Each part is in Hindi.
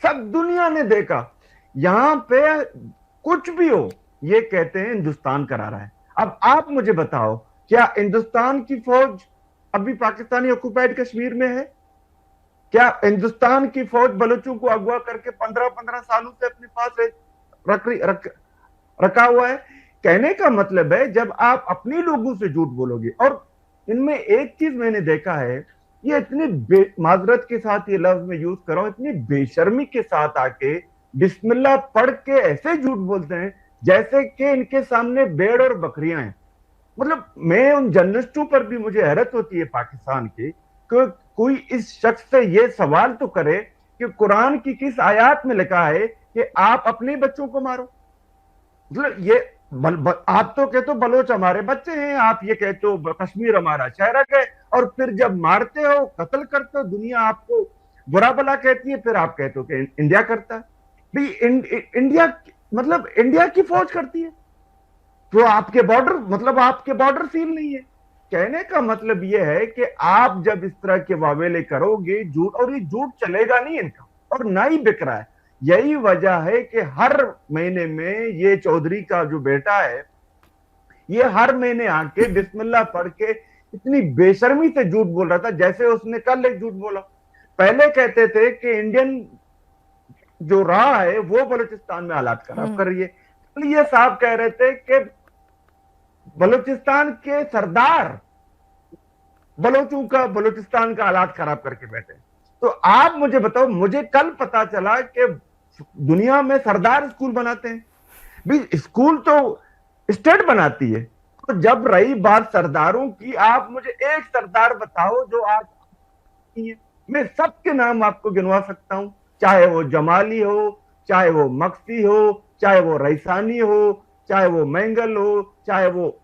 सब दुनिया ने देखा। यहां पे कुछ भी हो, ये कहते हैं हिंदुस्तान करा रहा है। अब आप मुझे बताओ, क्या हिंदुस्तान की फौज अभी पाकिस्तानी ऑक्युपाइड कश्मीर में है? क्या हिंदुस्तान की फौज बलोचों को अगवा करके 15-15 सालों से अपने पास रखा हुआ है? कहने का मतलब है, जब आप अपने लोगों से झूठ बोलोगे, और इनमें एक चीज मैंने देखा है, ये इतनी माजरत के साथ ये लफ्ज में यूज कर रहा हूं, इतनी बेशर्मी के साथ आके बिस्मिल्लाह पढ़ के ऐसे झूठ बोलते हैं जैसे कि इनके सामने भेड़ और बकरियां हैं। मतलब मैं उन जर्नलिस्टों पर भी मुझे हैरत होती है पाकिस्तान की, कि कोई इस शख्स से ये सवाल तो करे कि कुरान की किस आयत में लिखा है कि आप अपने बच्चों को मारो। मतलब ये आप तो कहते हो बलोच हमारे बच्चे हैं, आप ये कहते हो कश्मीर हमारा शहरक है, और फिर जब मारते हो, कत्ल करते हो, दुनिया आपको बुरा भला कहती है, फिर आप कहते हो कि इंडिया करता है। भाई इंडिया, मतलब इंडिया की फौज करती है, तो आपके बॉर्डर, मतलब आपके बॉर्डर सील नहीं है। कहने का मतलब यह है कि आप जब इस तरह के वावेले करोगे झूठ, और ये झूठ चलेगा नहीं इनका, और ना ही बिक रहा है। यही वजह है कि हर महीने में ये चौधरी का जो बेटा है, ये हर महीने आके बिस्मिल्लाह पढ़ के इतनी बेशर्मी से झूठ बोल रहा था, जैसे उसने कल एक झूठ बोला। पहले कहते थे कि इंडियन जो रहा है वो बलूचिस्तान में हालात खराब कर रही है, तो ये साहब कह रहे थे कि बलूचिस्तान के सरदार बलोचों का बलूचिस्तान का हालात खराब करके बैठे। तो आप मुझे बताओ, मुझे कल पता चला कि दुनिया में सरदार स्कूल बनाते हैं। भी स्कूल तो स्टेट बनाती है। तो जब रही बात सरदारों की, आप मुझे एक सरदार बताओ जो आज है। मैं सबके नाम आपको गिनवा सकता हूं, चाहे वो जमाली हो, चाहे वो मक्सी हो, चाहे वो रईसानी हो, चाहे वो मैंगल हो, चाहे वो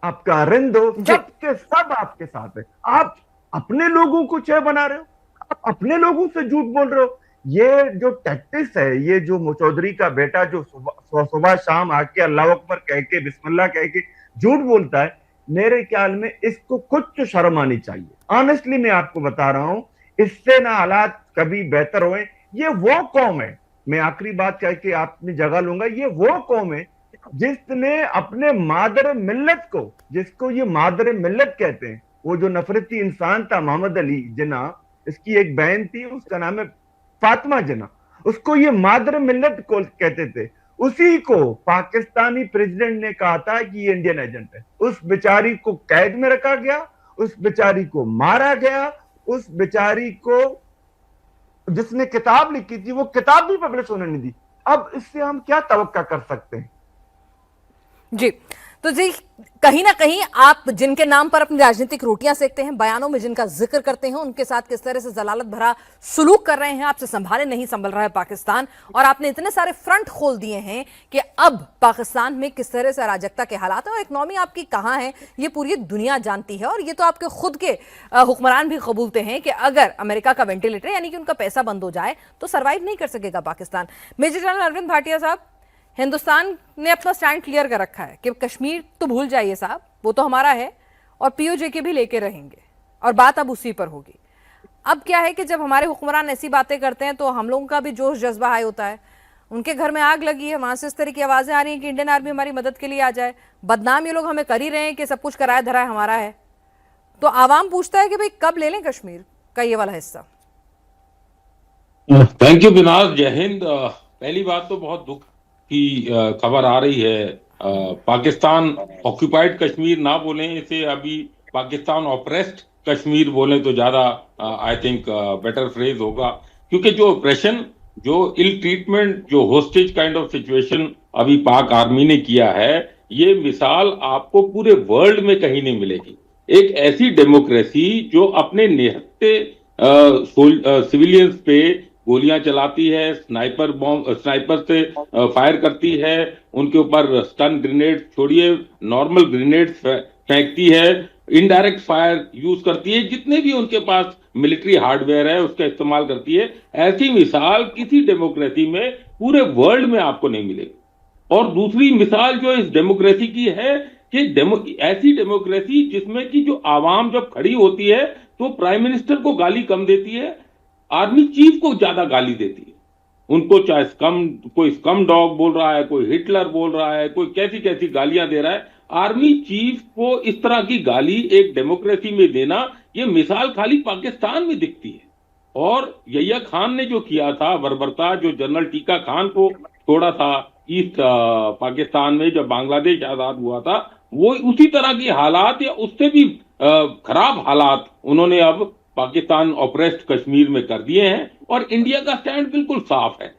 आपका रिंद हो, सबके सब आपके साथ है। आप अपने लोगों को चय बना रहे हो, आप अपने लोगों से झूठ बोल रहे हो। ये जो टैक्टिक्स है, ये जो चौधरी का बेटा जो सुबह शाम आके अल्लाह अकबर कह के बिस्मिल्लाह कह के झूठ बोलता है, मेरे ख्याल में इसको कुछ तो शर्म आनी चाहिए। ऑनेस्टली मैं आपको बता रहा हूं, इससे ना हालात कभी बेहतर हुए। ये वो कौम है, मैं आखिरी बात कह के अपनी जगह लूंगा, ये वो कौम है जिसने अपने मादर मिल्लत को, जिसको ये मादर मिल्लत कहते हैं, वो जो नफरती इंसान था मोहम्मद अली जिन्ना, इसकी एक बहन थी, उसका नाम है फातिमा जिन्ना, उसको ये मादर मिल्लत को कहते थे। उसी को पाकिस्तानी प्रेसिडेंट ने कहा था कि ये इंडियन एजेंट है। उस बेचारी को कैद में रखा गया, उस बेचारी को मारा गया, उस बेचारी को जिसने किताब लिखी थी वो किताब भी पब्लिश होने नहीं दी। अब इससे हम क्या तवक्का कर सकते हैं? जी, तो जी कहीं ना कहीं आप जिनके नाम पर अपनी राजनीतिक रोटियां सेकते हैं, बयानों में जिनका जिक्र करते हैं, उनके साथ किस तरह से जलालत भरा सुलूक कर रहे हैं, आपसे संभाले नहीं संभल रहा है पाकिस्तान। और आपने इतने सारे फ्रंट खोल दिए हैं कि अब पाकिस्तान में किस तरह से अराजकता के हालात है और इकोनॉमी आपकी कहां है, ये पूरी दुनिया जानती है। और ये तो आपके खुद के हुक्मरान भी कबूलते हैं कि अगर अमेरिका का वेंटिलेटर यानी कि उनका पैसा बंद हो जाए तो सर्वाइव नहीं कर सकेगा पाकिस्तान। मेजर जनरल अरविंद भाटिया साहब, हिंदुस्तान ने अपना स्टैंड क्लियर कर रखा है कि कश्मीर तो भूल जाइए साहब, वो तो हमारा है और पीओजे के भी लेके रहेंगे और बात अब उसी पर होगी। अब क्या है कि जब हमारे हुक्मरान ऐसी बातें करते हैं तो हम लोगों का भी जोश जज्बा हाई होता है। उनके घर में आग लगी है, वहां से इस तरह की आवाजें आ रही हैं कि इंडियन आर्मी हमारी मदद के लिए आ जाए। बदनाम ये लोग हमें कर ही रहे हैं कि सब कुछ कराया धराया हमारा है। तो आवाम पूछता है कि भाई कब ले लें कश्मीर का ये वाला हिस्सा। थैंक यू बिनाज, जय हिंद। पहली बात तो बहुत दुख की खबर आ रही है। पाकिस्तान ऑक्यूपाइड कश्मीर ना बोलें, इसे अभी पाकिस्तान ऑप्रेस्ड कश्मीर बोलें तो ज्यादा आई थिंक बेटर फ्रेज होगा। क्योंकि जो ऑपरेशन, जो इल ट्रीटमेंट, जो होस्टेज काइंड ऑफ सिचुएशन अभी पाक आर्मी ने किया है, ये मिसाल आपको पूरे वर्ल्ड में कहीं नहीं मिलेगी। एक ऐसी डेमोक्रेसी जो अपने निहत्ते सिविलियंस पे गोलियां चलाती है, स्नाइपर से फायर करती है, उनके ऊपर स्टन ग्रेनेड छोड़िए नॉर्मल ग्रेनेड फेंकती है, इनडायरेक्ट फायर यूज करती है, जितने भी उनके पास मिलिट्री हार्डवेयर है उसका इस्तेमाल करती है। ऐसी मिसाल किसी डेमोक्रेसी में पूरे वर्ल्ड में आपको नहीं मिलेगी। और दूसरी मिसाल जो इस डेमोक्रेसी की है कि ऐसी डेमोक्रेसी जिसमें कि जो आवाम जब खड़ी होती है तो प्राइम मिनिस्टर को गाली कम देती है, आर्मी चीफ को ज्यादा गाली देती है। उनको चाहे कोई स्कम डॉग बोल रहा है, कोई हिटलर बोल रहा है, कोई कैसी कैसी गालियां दे रहा है। आर्मी चीफ को इस तरह की गाली एक डेमोक्रेसी में देना, ये मिसाल खाली पाकिस्तान में दिखती है। और यहिया खान ने जो किया था बर्बरता, जो जनरल टीका खान को छोड़ा था ईस्ट पाकिस्तान में जब बांग्लादेश आजाद हुआ था, वो उसी तरह के हालात या उससे भी खराब हालात उन्होंने अब पाकिस्तान ऑपरेस्ड कश्मीर में कर दिए हैं। और इंडिया का स्टैंड बिल्कुल साफ है।